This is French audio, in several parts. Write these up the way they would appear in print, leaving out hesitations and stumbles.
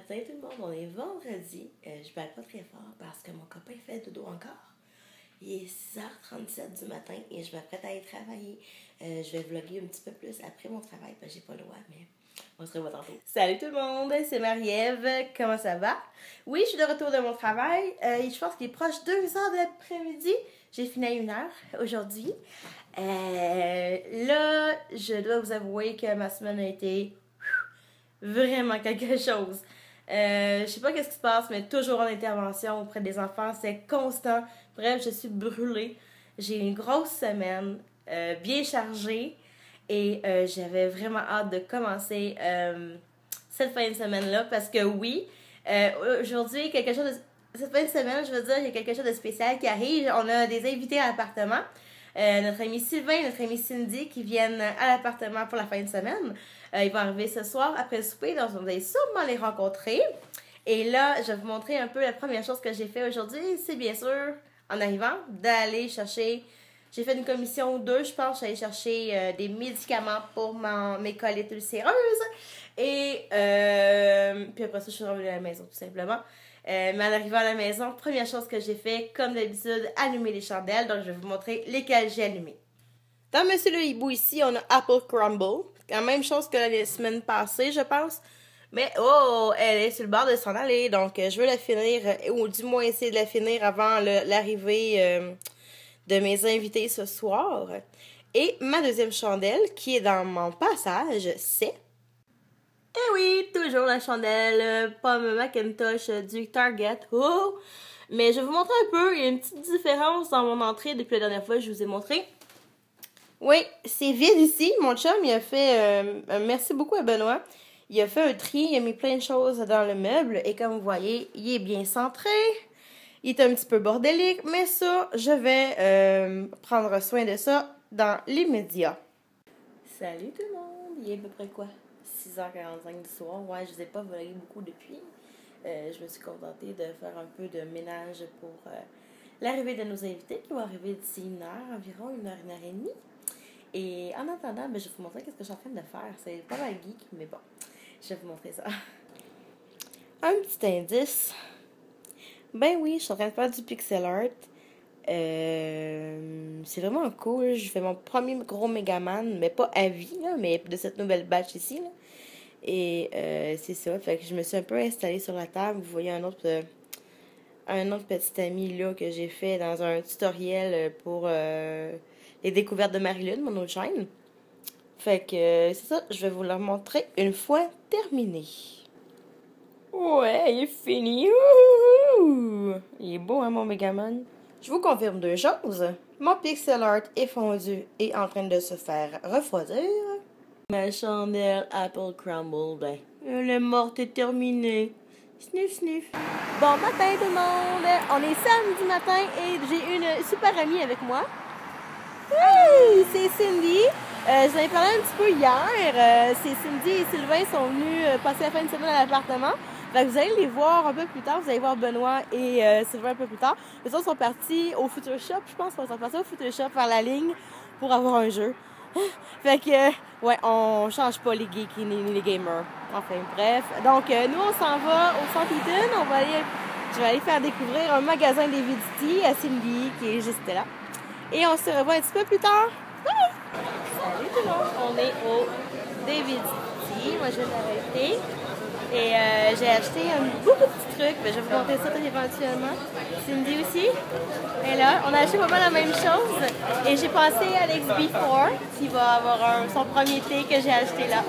matin tout le monde, on est vendredi. Je parle pas très fort parce que mon copain fait dodo encore. Il est 6h37 du matin et je m'apprête à aller travailler. Je vais vlogger un petit peu plus après mon travail parce que j'ai pas le droit, mais on se revoit tantôt. Salut tout le monde, c'est Marie-Ève. Comment ça va? Oui, je suis de retour de mon travail. Je pense qu'il est proche 2h de l'après-midi. J'ai fini à 1h aujourd'hui. Là, je dois vous avouer que ma semaine a été vraiment quelque chose. Je sais pas qu'est-ce qui se passe, mais toujours en intervention auprès des enfants, c'est constant. Bref, je suis brûlée. J'ai une grosse semaine, bien chargée, et j'avais vraiment hâte de commencer cette fin de semaine-là, parce que oui, aujourd'hui, cette fin de semaine, je veux dire, il y a quelque chose de spécial qui arrive. On a des invités à l'appartement. Notre ami Sylvain et notre ami Cindy qui viennent à l'appartement pour la fin de semaine. Ils vont arriver ce soir après le souper, donc vous allez sûrement les rencontrer. Et là, je vais vous montrer un peu la première chose que j'ai fait aujourd'hui. C'est bien sûr, en arrivant, d'aller chercher... J'ai fait une commission ou deux, je pense. J'allais chercher des médicaments pour mes colites ulcéreuses. Et puis après ça, je suis revenue à la maison, tout simplement. Mais en arrivant à la maison, première chose que j'ai fait, comme d'habitude, allumer les chandelles. Donc, je vais vous montrer lesquelles j'ai allumées. Dans Monsieur le Hibou ici, on a Apple Crumble. La même chose que la semaine passée, je pense. Mais, oh, elle est sur le bord de s'en aller. Donc, je veux la finir, ou du moins essayer de la finir avant l'arrivée de mes invités ce soir. Et ma deuxième chandelle, qui est dans mon passage, c'est... Eh oui, toujours la chandelle pomme Macintosh du Target. Oh! Mais je vais vous montrer un peu. Il y a une petite différence dans mon entrée depuis la dernière fois que je vous ai montré. Oui, c'est vide ici. Mon chum, il a fait... merci beaucoup à Benoît. Il a fait un tri, il a mis plein de choses dans le meuble. Et comme vous voyez, il est bien centré. Il est un petit peu bordélique. Mais ça, je vais prendre soin de ça dans l'immédiat. Salut tout le monde! Il est à peu près quoi? 6h45 du soir. Ouais, je ne vous ai pas vlogué beaucoup depuis. Je me suis contentée de faire un peu de ménage pour l'arrivée de nos invités qui vont arriver d'ici 1h, environ 1h et demie. Et en attendant, je vais vous montrer ce que je suis en train de faire. C'est pas mal geek, mais bon, je vais vous montrer ça. Un petit indice. Ben oui, je suis en train de faire du pixel art. C'est vraiment cool. Je fais mon premier gros Megaman, mais pas à vie, là, mais de cette nouvelle batch ici. Là. Et c'est ça. Fait que je me suis un peu installée sur la table. Vous voyez un autre petit ami là que j'ai fait dans un tutoriel pour les découvertes de Marilyn, mon autre chaîne. Fait que c'est ça. Je vais vous le montrer une fois terminé. Ouais, il est fini. Ouh! Il est beau, hein, mon Megaman? Je vous confirme deux choses. Mon pixel art est fondu et en train de se faire refroidir. Ma chandelle Apple Crumble, ben, elle est morte et terminée. Sniff, sniff. Bon matin tout le monde! On est samedi matin et j'ai une super amie avec moi. Hey, c'est Cindy. Je vous en ai parlé un petit peu hier. C'est Cindy et Sylvain sont venus passer la fin de semaine à l'appartement. Fait que vous allez les voir un peu plus tard. Vous allez voir Benoît et Sylvain un peu plus tard. Les autres sont partis au Future Shop, je pense. Ils sont partis au Future Shop faire la ligne pour avoir un jeu. Fait que, ouais, on change pas les geeks ni les gamers. Enfin, bref. Donc, nous, on s'en va au Centre Eaton. Je vais aller faire découvrir un magasin d'Evidity à Cindy qui est juste là. Et on se revoit un petit peu plus tard. Bye! Salut tout le monde! On est au Davidity. Moi, je viens d'arrêter. Et j'ai acheté beaucoup de petits trucs. Je vais vous montrer ça éventuellement. Cindy aussi. Et là, on a acheté pas mal la même chose. Et j'ai pensé à l'XB4 qui va avoir son premier thé que j'ai acheté là.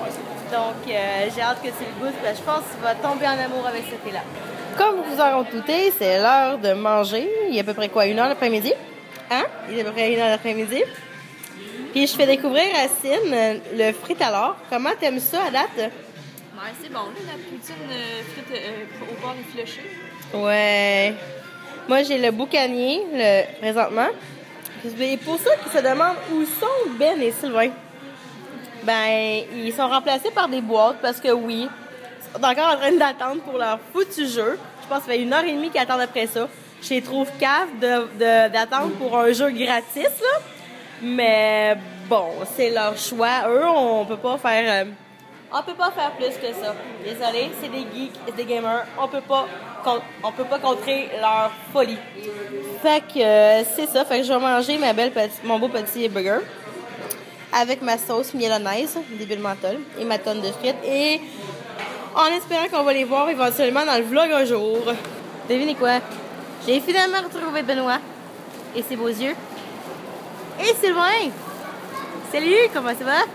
Donc, j'ai hâte que tu le goûtes. Je pense que tu vas tomber en amour avec ce thé-là. Comme vous en douté, c'est l'heure de manger. Il y a à peu près quoi, 1h l'après-midi? Hein? Il est à peu près 1h l'après-midi. Puis je fais découvrir à Cine le fritalard. Comment t'aimes ça à date? Ouais, c'est bon, là, la poutine frite au bord des clochers. Ouais. Moi, j'ai le boucanier, présentement. Et pour ceux qui se demandent où sont Ben et Sylvain, ben, ils sont remplacés par des boîtes parce que oui, ils sont encore en train d'attendre pour leur foutu jeu. Je pense que ça fait 1h30 qu'ils attendent après ça. Je les trouve cave d'attendre pour un jeu gratis, là. Mais bon, c'est leur choix. Eux, on peut pas faire On peut pas faire plus que ça. Désolé, c'est des geeks, c'est des gamers. On peut pas contrer leur folie. Fait que c'est ça. Fait que je vais manger mon beau petit burger avec ma sauce mielonaise, des bulles menthol et ma tonne de frites. Et en espérant qu'on va les voir éventuellement dans le vlog un jour. Devinez quoi? J'ai finalement retrouvé Benoît et ses beaux yeux. Et Sylvain! Salut, comment ça va?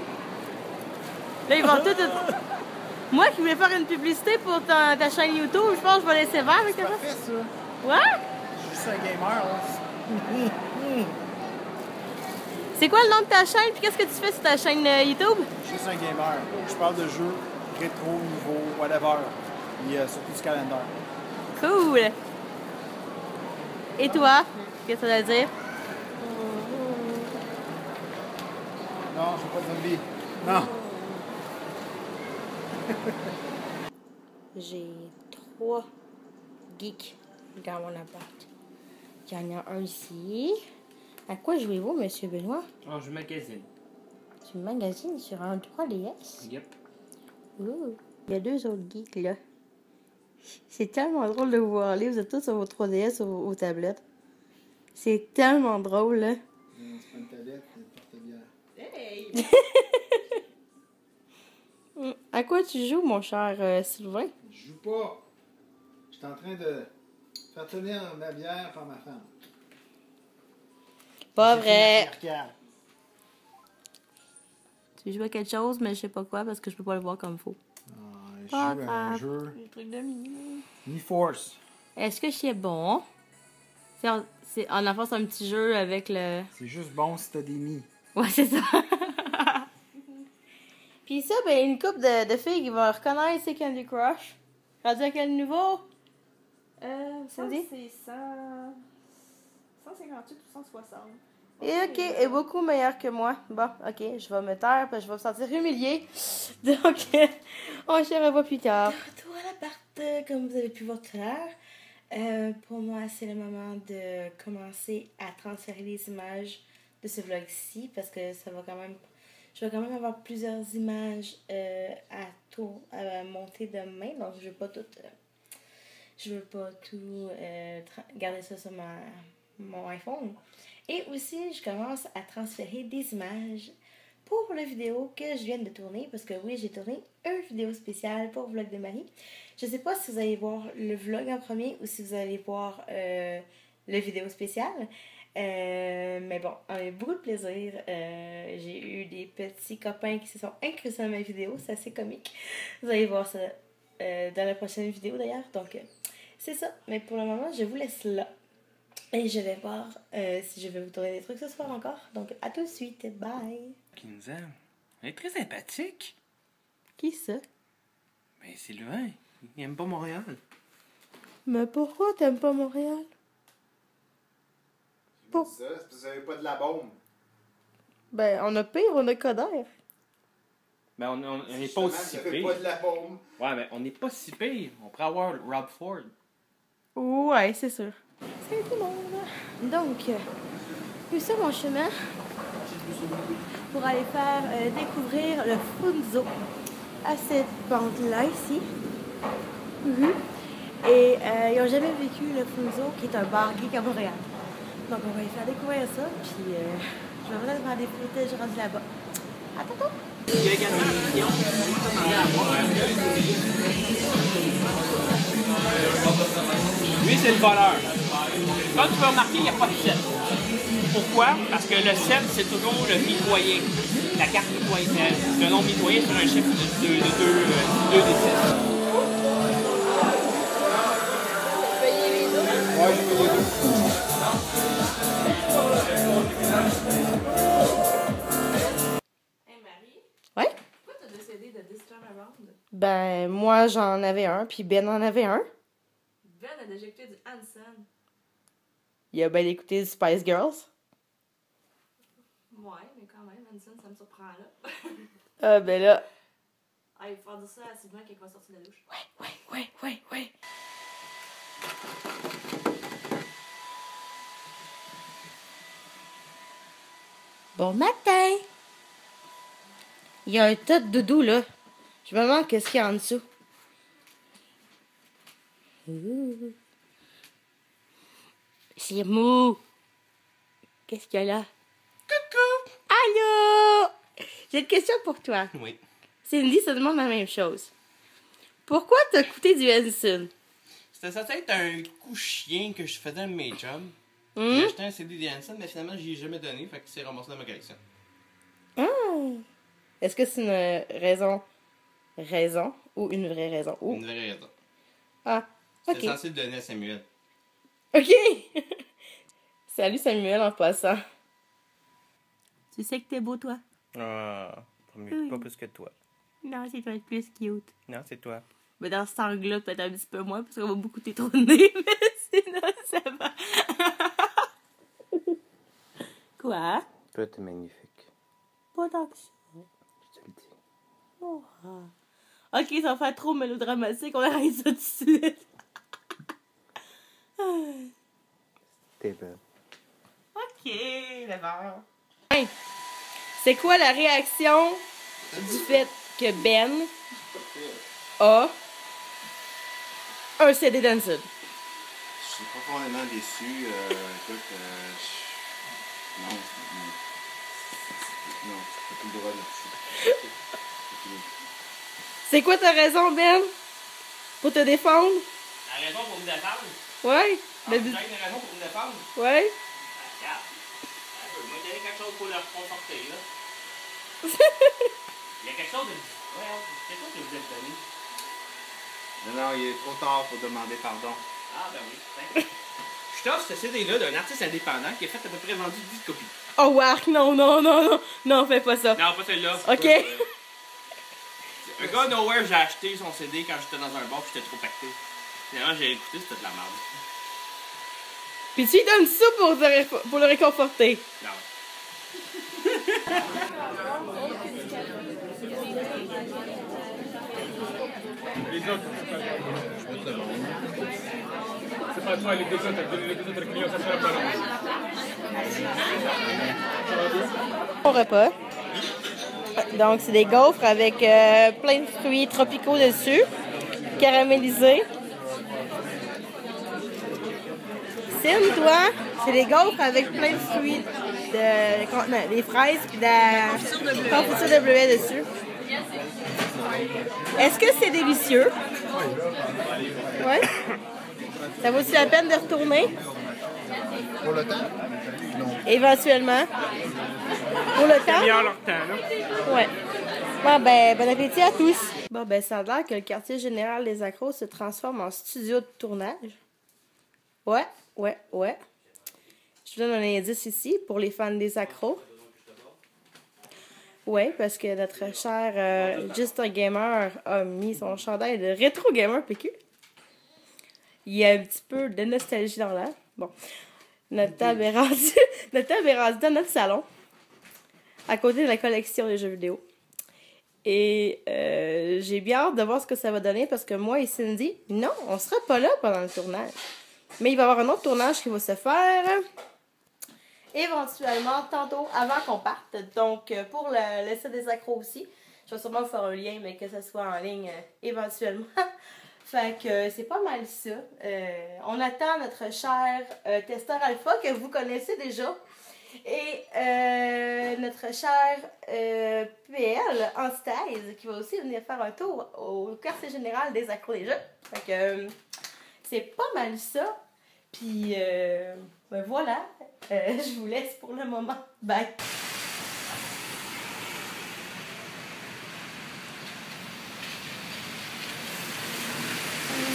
Là, ils vont tout... Moi qui voulais faire une publicité pour ta chaîne YouTube, je pense que je vais laisser faire avec toi. C'est parfait, ça. Ouais? Je suis juste un gamer, là. C'est quoi le nom de ta chaîne? Puis qu'est-ce que tu fais sur ta chaîne YouTube? Je suis juste un gamer. Je parle de jeux, rétro, nouveau, whatever. Et surtout du calendar. Cool! Et toi? Qu'est-ce que tu as à dire? Non, je fais pas de zombie. Non. J'ai 3 geeks dans mon appart. Il y en a un ici. À quoi jouez-vous, Monsieur Benoît? Oh, je magasine. Tu magasines sur un 3DS? Yep. Ouh. Il y a 2 autres geeks, là. C'est tellement drôle de vous voir aller. Vous êtes tous sur vos 3DS ou aux tablettes. C'est tellement drôle, là. C'est pas une tablette, c'est une porte-bière. Hey! À quoi tu joues, mon cher Sylvain? Je joue pas. Je suis en train de faire tenir ma bière par ma femme. Pas J'ai fait vrai. la arcade. Tu joues à quelque chose, mais je sais pas quoi parce que je peux pas le voir comme il faut. Je Pas joue à un grave. jeu. Les trucs de mini. Mi-Force. Est-ce que c'est bon? En enfant, c'est un petit jeu avec le... C'est juste bon si t'as des mi. Ouais, c'est ça. Puis ça, ben, une couple de filles qui vont reconnaître c'est Candy Crush. Rendu à quel niveau? C'est 158 ou 160. Et ok, est beaucoup meilleur que moi. Bon, ok, je vais me taire parce que je vais me sentir humiliée. Donc, on se revoit plus tard. De retour à l'appart, comme vous avez pu voir tout à l'heure. Pour moi, c'est le moment de commencer à transférer les images de ce vlog-ci parce que ça va quand même... Je vais quand même avoir plusieurs images à monter demain, donc je veux pas tout garder ça sur mon iPhone. Et aussi, je commence à transférer des images pour la vidéo que je viens de tourner, parce que oui, j'ai tourné une vidéo spéciale pour Vlog de Marie. Je sais pas si vous allez voir le vlog en premier ou si vous allez voir la vidéo spéciale. Mais bon, on a eu beaucoup de plaisir. J'ai eu des petits copains qui se sont incrustés dans ma vidéo. C'est assez comique. Vous allez voir ça dans la prochaine vidéo d'ailleurs. Donc, c'est ça. Mais pour le moment, je vous laisse là. Et je vais voir si je vais vous tourner des trucs ce soir encore. Donc, à tout de suite. Bye. Qui nous aime. Elle est très sympathique. Qui ça? Mais Sylvain, il aime pas Montréal. Mais pourquoi t'aimes pas Montréal? C'est ça, c'est parce que vous avez pas de la bombe. Ben, on a pire, on a Coder. Ben, on n'est pas aussi Vous avez pire. pas de la bombe. Ouais, mais on n'est pas si pire. On pourrait avoir Rob Ford. Ouais, c'est sûr. Salut tout le monde. Donc, c'est ça mon chemin pour aller faire découvrir le Funzo à cette bande-là ici. Et ils n'ont jamais vécu le Funzo qui est un bar geek à Montréal. Donc, on va les faire découvrir ça. Puis, je vais vraiment faire des photos, je rendu là-bas. À tantôt! Il y a également un million. Lui, c'est le voleur. Comme tu peux remarquer, il n'y a pas de 7. Pourquoi? Parce que le 7, c'est toujours le mitoyen. La carte mitoyenne. Le nom mitoyen sur un chiffre de 2 des 7. Ouais, je fais les deux. Hey Marie, Ouais? pourquoi t'as décidé de distraire la bande? Ben, moi, j'en avais un, puis Ben en avait un. Ben a déjà écouté du Hanson. Il a bien écouté Spice Girls. Ouais, mais quand même, Hanson, ça me surprend là. Ah, ben là. Ah, il faut faire dire ça à Sylvain quand il va sortir de la douche. Ouais. Bon matin! Il y a un tas de doudou, là. Je me demande qu'est-ce qu'il y a en dessous. Ouh. C'est mou. Qu'est-ce qu'il y a là? Coucou! Allô! J'ai une question pour toi. Oui. Cindy se demande la même chose. Pourquoi t'as coûté du Hanson? C'était censé être un coup chien que je faisais à mes chums. Hum? J'ai acheté un CD de Hanson, mais finalement, j'y ai jamais donné, fait que c'est ramassé dans ma collection. Ah. Est-ce que c'est une raison ou une vraie raison? Ou... Une vraie raison. Ah, ok. C'était censé le donner à Samuel. Ok! Salut Samuel en passant. Tu sais que t'es beau, toi? Ah, pas plus que toi. Non, c'est toi le plus cute. Non, c'est toi. Mais dans cet angle-là, peut-être un petit peu moins, parce qu'on va beaucoup t'étonner, mais sinon, ça va. Quoi? Toi, t'es magnifique. Pas tant que ça. Je te le dis. Oh. Ok, ça va faire trop mélodramatique, on arrête ça tout de suite. T'es belle. Ok, d'abord. Hey, c'est quoi la réaction du fait que Ben a un CD d'Hanson? Je suis profondément déçu. Écoute, non, t'as plus le droit là-dessus. C'est quoi ta raison, Ben? Pour te défendre? La raison pour me défendre? Ouais? Ah, vous avez une raison pour me défendre? Ouais? Regarde. Moi, il y a quelque chose pour le reconforter, là. Il y a quelque chose de... Ouais, quelque chose que vous êtes donné. Non, il est trop tard pour demander pardon. Ah, ben oui. Je t'offre ce CD-là d'un artiste indépendant qui a fait à peu près vendu 10 copies. Oh, Wark, non, fais pas ça. Non, pas celle-là. Ok. Un gars Nowhere, j'ai acheté son CD quand j'étais dans un bar puis j'étais trop pacté. Finalement, j'ai écouté, c'était de la merde. Puis tu lui donnes ça pour le réconforter. Non. Les autres, c'est pas toi, les deux autres clients, ça fait la balance. Bon repas. Donc, c'est des gaufres avec plein de fruits tropicaux dessus, caramélisés. Sim, toi, c'est des gaufres avec plein de fruits, des fraises et de la confiture de bleuet dessus. Est-ce que c'est délicieux? Oui. Ça vaut-il la peine de retourner? Pour le temps? Non. Éventuellement. Pour le temps? Bien leur temps, là. Ouais. Bon, ben, bon appétit à tous. Bon, ben, ça a l'air que le quartier général des accros se transforme en studio de tournage. Ouais. Je vous donne un indice ici pour les fans des accros. Ouais, parce que notre cher Just a Gamer a mis son chandail de Rétro Gamer PQ. Il y a un petit peu de nostalgie dans l'air. Bon. Notre table est rendue dans notre salon, à côté de la collection des jeux vidéo. Et j'ai bien hâte de voir ce que ça va donner parce que moi et Cindy, non, on sera pas là pendant le tournage. Mais il va y avoir un autre tournage qui va se faire éventuellement tantôt avant qu'on parte. Donc pour le site des accros aussi, je vais sûrement vous faire un lien, mais que ça soit en ligne éventuellement. Fait que c'est pas mal ça. On attend notre cher testeur alpha que vous connaissez déjà. Et notre cher PL Anstase qui va aussi venir faire un tour au quartier général des accros des jeux. Fait que c'est pas mal ça. Puis ben voilà. Je vous laisse pour le moment. Bye.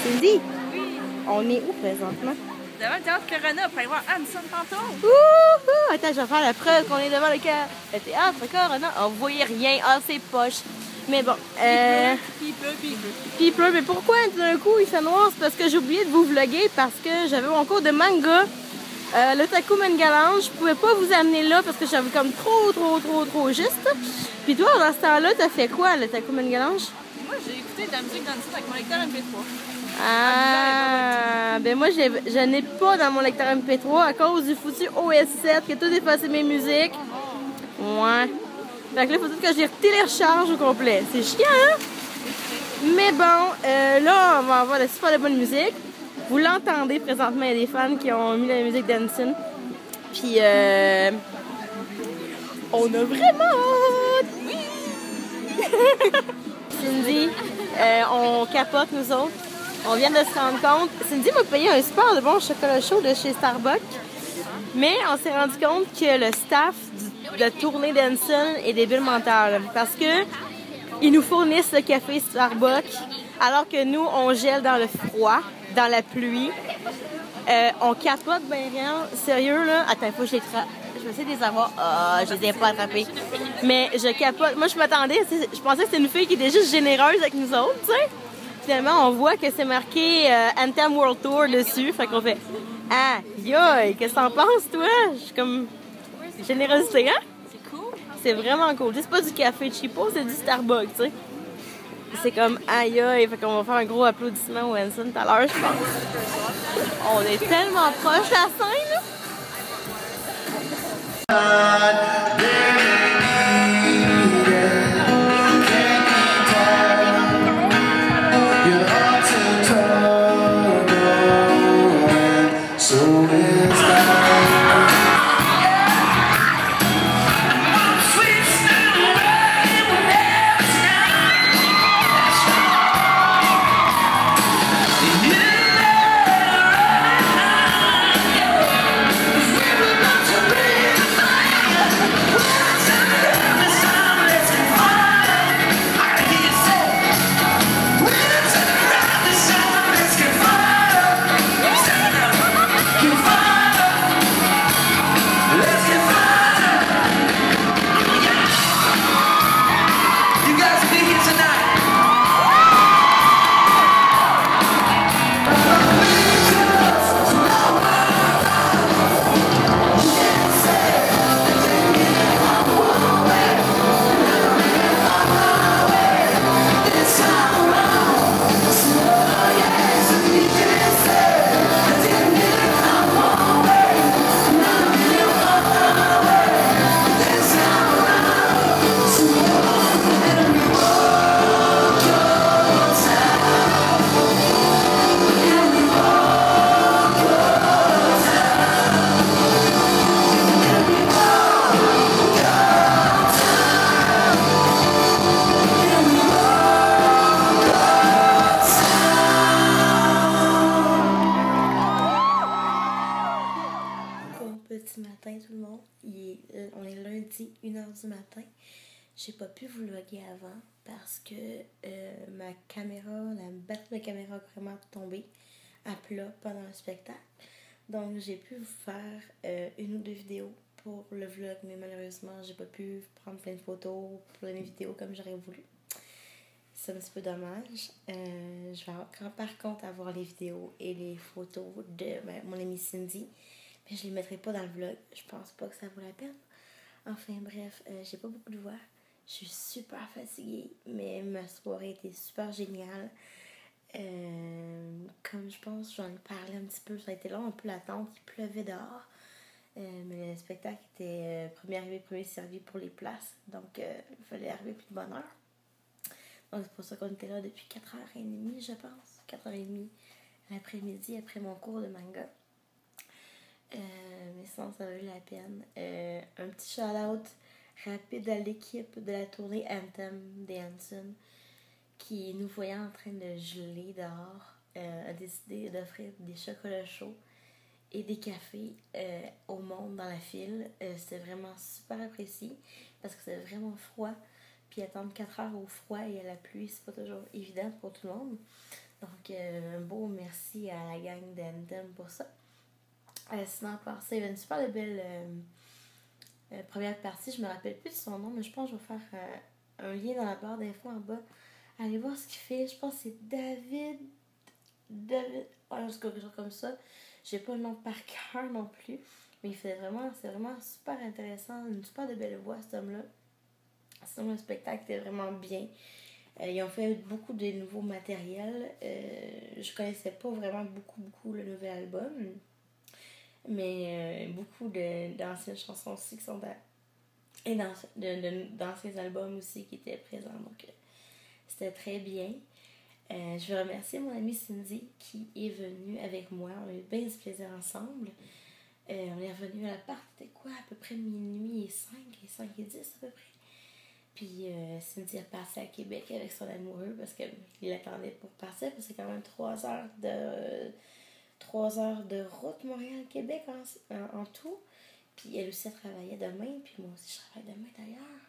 Cindy, on est où présentement? Devant le théâtre Corona, pour aller voir Hanson tantôt. Ouhou! Attends, je vais faire la preuve qu'on est devant le théâtre Corona. Oh, vous voyez rien. Ah, c'est poche. Mais bon. Puis il pleut. Mais pourquoi tout d'un coup il fait noir? C'est parce que j'ai oublié de vous vlogger parce que j'avais mon cours de manga. Le Taku Mangalange. Je pouvais pas vous amener là parce que j'avais comme trop juste. Puis toi, dans ce temps-là, t'as fait quoi, le Taku Mangalange? Moi, j'ai écouté de la musique dans le site avec mon lecteur MP3. Ah, ben moi, je n'ai pas dans mon lecteur MP3 à cause du foutu OS7 qui a tout effacé mes musiques. Ouais. Fait que là, il faut tout que je les télécharge au complet. C'est chiant, hein? Mais bon, là, on va avoir de super de bonne musique. Vous l'entendez présentement, il y a des fans qui ont mis la musique d'Hanson. Puis, on a vraiment hâte! Oui! Cindy, on capote, nous autres. On vient de se rendre compte. Cindy m'a payé un super de bon chocolat chaud de chez Starbucks. Mais on s'est rendu compte que le staff de tournée d'Hanson est débile mental. Parce que ils nous fournissent le café Starbucks, alors que nous, on gèle dans le froid, dans la pluie. On capote bien rien. Sérieux, là. Attends, il faut que je vais essayer de les avoir. Ah, je les ai pas attrapés. Mais je capote. Moi, je m'attendais. Je pensais que c'était une fille qui était juste généreuse avec nous autres, tu sais. Finalement, on voit que c'est marqué Anthem World Tour dessus. Fait qu'on fait ah, yoï, qu'est-ce que t'en penses, toi? Je suis comme générosité, hein? C'est cool. C'est vraiment cool. C'est pas du café cheapo, c'est du Starbucks, tu sais. C'est comme aïe aïe, fait qu'on va faire un gros applaudissement au Hanson tout à l'heure, je pense. On est tellement proche de la scène, là. On est lundi, 1h du matin. J'ai pas pu vous vlogger avant parce que ma caméra, la batterie de caméra a vraiment tombé à plat pendant le spectacle. Donc j'ai pu vous faire une ou deux vidéos pour le vlog, mais malheureusement j'ai pas pu prendre plein de photos, plein de vidéos comme j'aurais voulu. C'est un petit peu dommage. Je vais par contre avoir les vidéos et les photos de mon amie Cindy. Mais je les mettrai pas dans le vlog. Je pense pas que ça vaut la peine. Enfin bref, j'ai pas beaucoup de voix. Je suis super fatiguée, mais ma soirée était super géniale. Comme je pense, j'en ai parlé un petit peu. Ça a été long un peu l'attente. Il pleuvait dehors. Mais le spectacle était premier arrivé, premier servi pour les places. Donc il fallait arriver plus de bonne heure. Donc c'est pour ça qu'on était là depuis 4h30, je pense. 4h30 l'après-midi après mon cours de manga. Mais sinon, ça valait la peine. Un petit shout-out rapide à l'équipe de la tournée Anthem des Hanson qui, nous voyant en train de geler dehors, a décidé d'offrir des chocolats chauds et des cafés au monde dans la file. C'était vraiment super apprécié parce que c'était vraiment froid. Puis attendre 4 heures au froid et à la pluie, c'est pas toujours évident pour tout le monde. Donc, un beau merci à la gang d'Anthem pour ça. Sinon, à part ça, il y avait une super belle première partie. Je me rappelle plus de son nom, mais je pense que je vais faire un lien dans la barre d'infos en bas. Allez voir ce qu'il fait. Je pense que c'est David. Ouais, quelque chose comme ça. J'ai pas le nom par cœur non plus. Mais c'est vraiment super intéressant. Une super de belle voix, cet homme-là. Sinon, le spectacle était vraiment bien. Ils ont fait beaucoup de nouveaux matériels. Je connaissais pas vraiment beaucoup le nouvel album. Mais beaucoup d'anciennes chansons aussi qui sont et d'anciens albums aussi qui étaient présents. Donc, c'était très bien. Je veux remercier mon amie Cindy qui est venue avec moi. On a eu bien du plaisir ensemble. On est revenu à l'appart, c'était quoi? À peu près minuit et 5 et 10 à peu près. Puis Cindy a passé à Québec avec son amoureux parce qu'il l'attendait pour partir. Parce que c'est quand même 3 heures de route Montréal-Québec en tout. Puis elle aussi, elle travaillait demain. Puis moi aussi, je travaille demain d'ailleurs.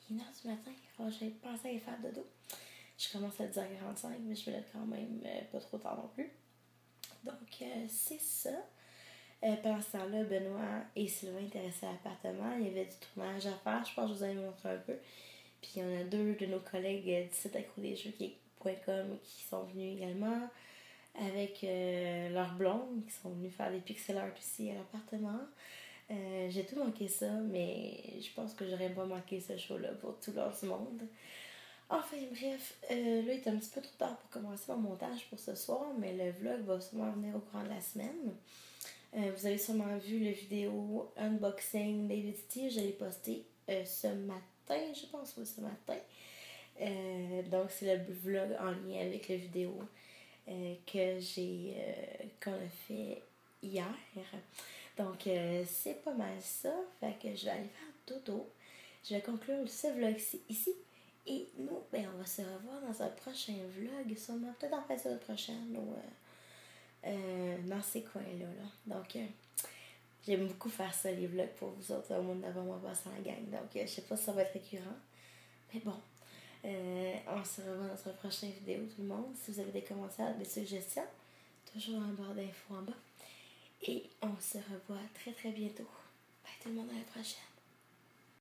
Il est 1h du matin. Alors, j'avais pensé à aller faire dodo. Je commence à 10h45, mais je me lève quand même pas trop tard non plus. Donc, c'est ça. Pendant ce temps-là, Benoît et Sylvain étaient restés à l'appartement. Il y avait du tournage à faire. Je pense que je vous en ai montré un peu. Puis, on a 2 de nos collègues du site accrodesjeux.com qui sont venus également avec leurs blondes qui sont venus faire des pixel art aussi à l'appartement. J'ai tout manqué ça, mais je pense que j'aurais pas manqué ce show-là pour tout l'heure du monde. Enfin, bref, là, il est un petit peu trop tard pour commencer mon montage pour ce soir, mais le vlog va sûrement venir au courant de la semaine. Vous avez sûrement vu la vidéo unboxing David T. Je l'ai posté ce matin, je pense, oui, ce matin. Donc, c'est le vlog en lien avec la vidéo qu'on a fait hier. Donc, c'est pas mal ça. Fait que je vais aller faire dodo. Je vais conclure ce vlog ici. Et nous, ben, on va se revoir dans un prochain vlog, sûrement peut-être en fin de semaine prochaine ou dans ces coins-là. Donc, j'aime beaucoup faire ça, les vlogs pour vous autres, au monde d'avant moi passant la gang. Donc, je sais pas si ça va être récurrent. Mais bon, on se revoit dans une prochaine vidéo, tout le monde. Si vous avez des commentaires, des suggestions, toujours en barre d'infos en bas. Et on se revoit très très bientôt. Bye tout le monde, à la prochaine.